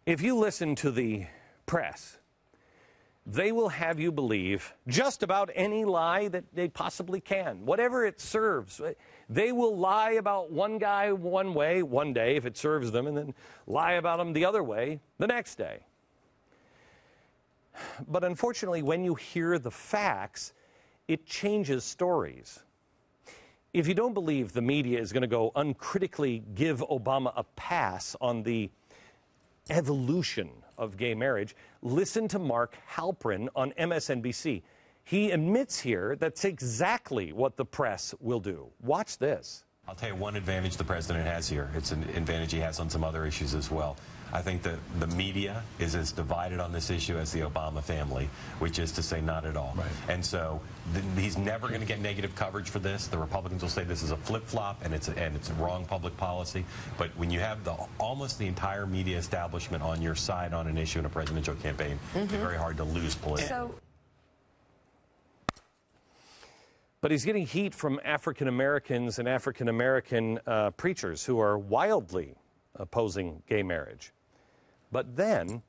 If you listen to the press, they will have you believe just about any lie that they possibly can, whatever it serves. They will lie about one guy one way one day if it serves them, and then lie about him the other way the next day. But unfortunately, when you hear the facts, it changes stories. If you don't believe the media is going to go uncritically give Obama a pass on the evolution of gay marriage, listen to Mark Halperin on MSNBC. He admits here that's exactly what the press will do. Watch this. I'll tell you one advantage the president has here. It's an advantage he has on some other issues as well. I think that the media is as divided on this issue as the Obama family, which is to say not at all. Right. And so he's never going to get negative coverage for this. The Republicans will say this is a flip-flop and it's a wrong public policy. But when you have almost the entire media establishment on your side on an issue in a presidential campaign, it's very hard to lose politically. But he's getting heat from African Americans and African American preachers who are wildly opposing gay marriage. But then,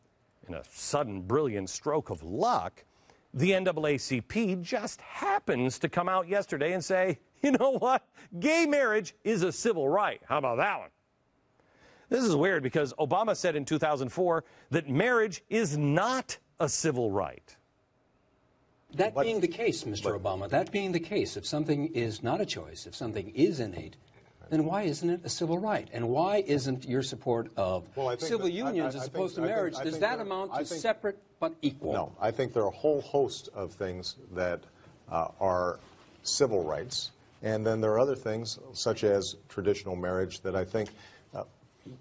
in a sudden brilliant stroke of luck, the NAACP just happens to come out yesterday and say, you know what? Gay marriage is a civil right. How about that one? This is weird because Obama said in 2004 that marriage is not a civil right. That being the case, Mr. Obama, that being the case, if something is not a choice, if something is innate, then why isn't it a civil right? And why isn't your support of civil unions as opposed to marriage, does that amount to separate but equal? No, I think there are a whole host of things that are civil rights, and then there are other things, such as traditional marriage, that I think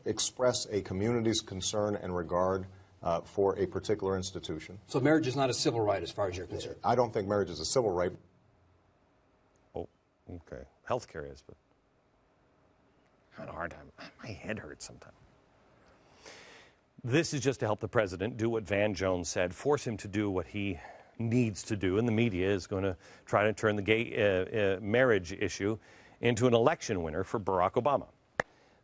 express a community's concern and regard for a particular institution. So marriage is not a civil right as far as you're concerned? I don't think marriage is a civil right. Oh, okay. Healthcare is, but I had a hard time. My head hurts sometimes. This is just to help the president do what Van Jones said, force him to do what he needs to do, and the media is going to try to turn the gay marriage issue into an election winner for Barack Obama.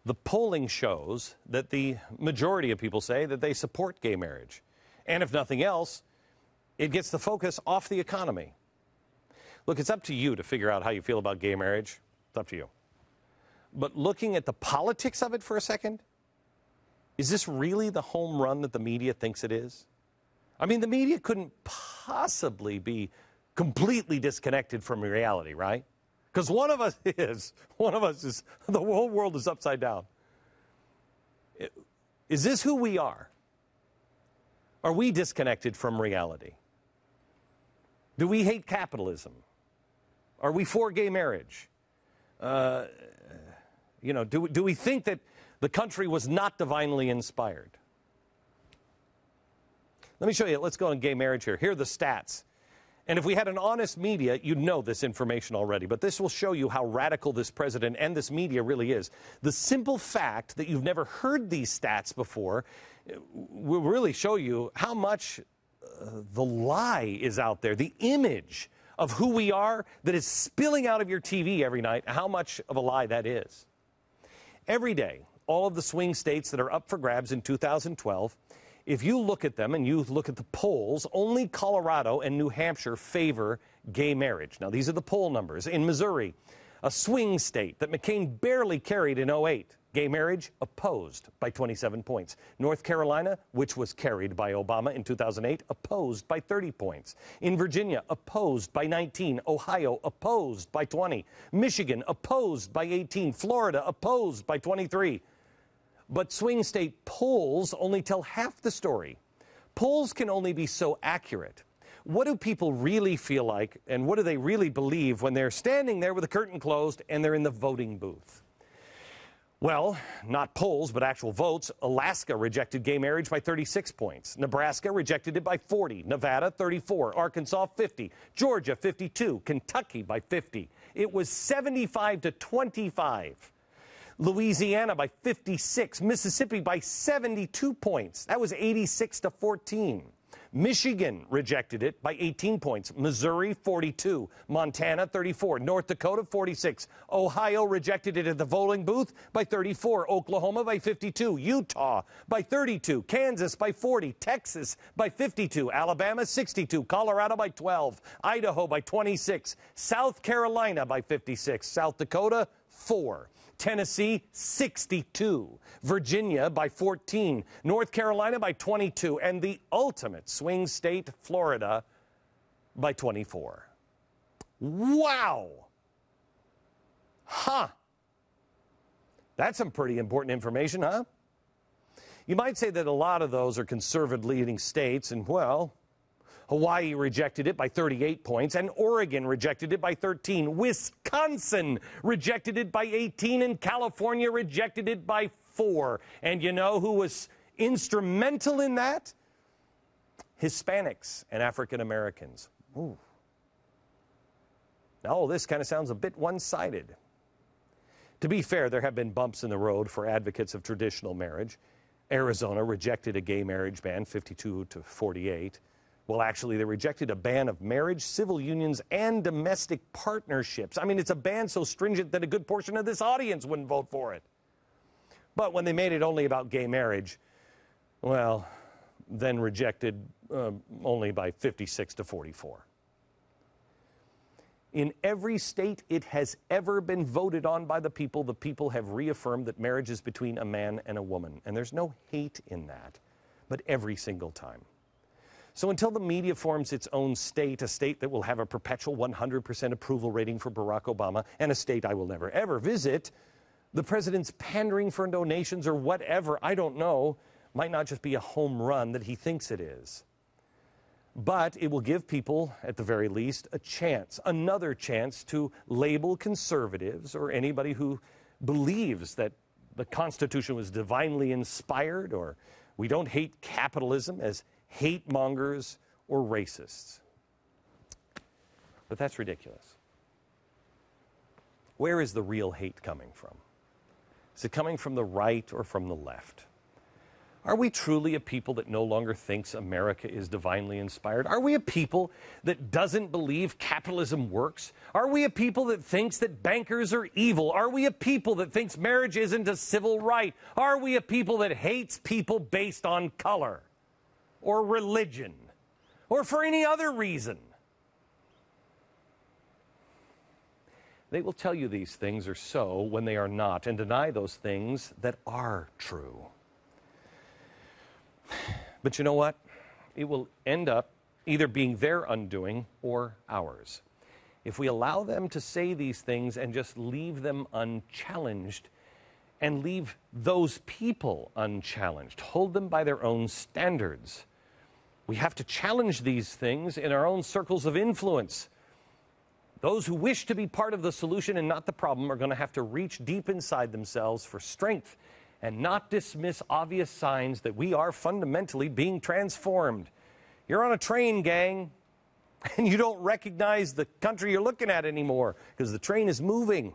The polling shows that the majority of people say that they support gay marriage. And if nothing else, it gets the focus off the economy. Look, it's up to you to figure out how you feel about gay marriage. It's up to you. But looking at the politics of it for a second, is this really the home run that the media thinks it is? I mean, the media couldn't possibly be completely disconnected from reality, right? Because one of us is, the whole world is upside down. Is this who we are? Are we disconnected from reality? Do we hate capitalism? Are we for gay marriage? You know, do we think that the country was not divinely inspired? Let me show you. Let's go on gay marriage here. Here are the stats. And if we had an honest media, you'd know this information already. But this will show you how radical this president and this media really is. The simple fact that you've never heard these stats before will really show you how much the lie is out there. The image of who we are that is spilling out of your TV every night, how much of a lie that is. Every day, all of the swing states that are up for grabs in 2012, if you look at them and you look at the polls, only Colorado and New Hampshire favor gay marriage. Now, these are the poll numbers. In Missouri, a swing state that McCain barely carried in 2008, gay marriage opposed by 27 points. North Carolina, which was carried by Obama in 2008, opposed by 30 points. In Virginia, opposed by 19. Ohio, opposed by 20. Michigan, opposed by 18. Florida, opposed by 23. But swing state polls only tell half the story. Polls can only be so accurate. What do people really feel like, and what do they really believe when they're standing there with the curtain closed and they're in the voting booth? Well, not polls, but actual votes. Alaska rejected gay marriage by 36 points. Nebraska rejected it by 40. Nevada, 34. Arkansas, 50. Georgia, 52. Kentucky by 50. It was 75 to 25. Louisiana by 56, Mississippi by 72 points. That was 86 to 14. Michigan rejected it by 18 points. Missouri, 42. Montana, 34. North Dakota, 46. Ohio rejected it at the voting booth by 34. Oklahoma by 52. Utah by 32. Kansas by 40. Texas by 52. Alabama, 62. Colorado by 12. Idaho by 26. South Carolina by 56. South Dakota, 4. Tennessee, 62. Virginia by 14. North Carolina by 22. And the ultimate swing state, Florida, by 24. Wow! Huh. That's some pretty important information, huh? You might say that a lot of those are conservative-leaning states, and, well, Hawaii rejected it by 38 points, and Oregon rejected it by 13. Wisconsin rejected it by 18, and California rejected it by 4. And you know who was instrumental in that? Hispanics and African Americans. Ooh. Now, this kind of sounds a bit one-sided. To be fair, there have been bumps in the road for advocates of traditional marriage. Arizona rejected a gay marriage ban, 52 to 48. Well, actually, they rejected a ban of marriage, civil unions, and domestic partnerships. I mean, it's a ban so stringent that a good portion of this audience wouldn't vote for it. But when they made it only about gay marriage, well, then rejected only by 56 to 44. In every state it has ever been voted on by the people have reaffirmed that marriage is between a man and a woman. And there's no hate in that, but every single time. So until the media forms its own state, a state that will have a perpetual 100% approval rating for Barack Obama, and a state I will never, ever visit, the president's pandering for donations or whatever, I don't know, might not just be a home run that he thinks it is. But it will give people, at the very least, a chance, another chance to label conservatives or anybody who believes that the Constitution was divinely inspired or we don't hate capitalism as hate mongers or racists. But that's ridiculous. Where is the real hate coming from? Is it coming from the right or from the left? Are we truly a people that no longer thinks America is divinely inspired? Are we a people that doesn't believe capitalism works? Are we a people that thinks that bankers are evil? Are we a people that thinks marriage isn't a civil right? Are we a people that hates people based on color or religion or for any other reason? They will tell you these things are so when they are not, and deny those things that are true. But you know what? It will end up either being their undoing or ours. If we allow them to say these things and just leave them unchallenged and leave those people unchallenged, hold them by their own standards. We have to challenge these things in our own circles of influence. Those who wish to be part of the solution and not the problem are going to have to reach deep inside themselves for strength and not dismiss obvious signs that we are fundamentally being transformed. You're on a train, gang, and you don't recognize the country you're looking at anymore because the train is moving.